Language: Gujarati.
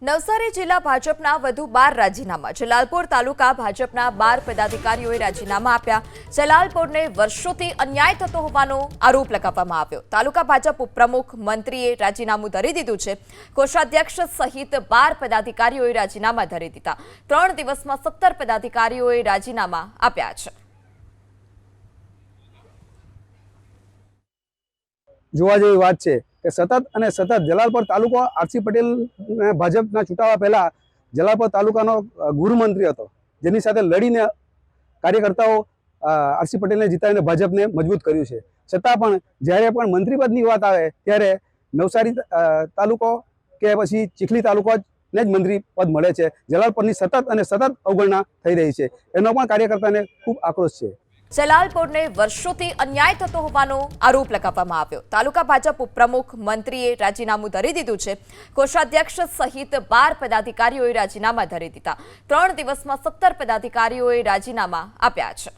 નવસારી જિલ્લા ભાજપના વધુ 12 રાજીનામા। જલાલપોર તાલુકા ભાજપના 12 પદાધિકારીઓએ રાજીનામા આપ્યા। જલાલપોરને વર્ષોથી અન્યાય થતો હોવાનો આરોપ લગાવવામાં આવ્યો। તાલુકા ભાજપ ઉપપ્રમુખ મંત્રીએ રાજીનામું ધરી દીધું છે। કોષાધ્યક્ષ સહિત 12 પદાધિકારીઓએ રાજીનામા ધરી દીધા। 3 દિવસમાં 17 પદાધિકારીઓએ રાજીનામા આપ્યા છે। જોવા જેવી વાત છે કે સતત જલાલપોર તાલુકો આરસી પટેલ ભાજપના ચૂંટાવા પહેલા જલાલપોર તાલુકાનો ગૃહમંત્રી હતો, જેની સાથે લડીને કાર્યકર્તાઓ આરસી પટેલને જીતાડીને ભાજપને મજબૂત કર્યું છે। છતાં પણ જ્યારે પણ મંત્રીપદની વાત આવે ત્યારે નવસારી તાલુકો કે પછી ચીખલી તાલુકોને જ મંત્રી પદ મળે છે। જલાલપોરની સતત અવગણના થઈ રહી છે, એનો પણ કાર્યકર્તાને ખૂબ આક્રોશ છે। જલાલપોરને વર્ષોથી અન્યાય થતો હોવાનો આરોપ લગાવવામાં આવ્યો। તાલુકા ભાજપ ઉપપ્રમુખ મંત્રીએ રાજીનામું ધરી દીધું છે। કોષાધ્યક્ષ સહિત 12 પદાધિકારીઓએ રાજીનામા ધરી દીધા। 3 દિવસમાં 17 પદાધિકારીઓએ રાજીનામા આપ્યા છે।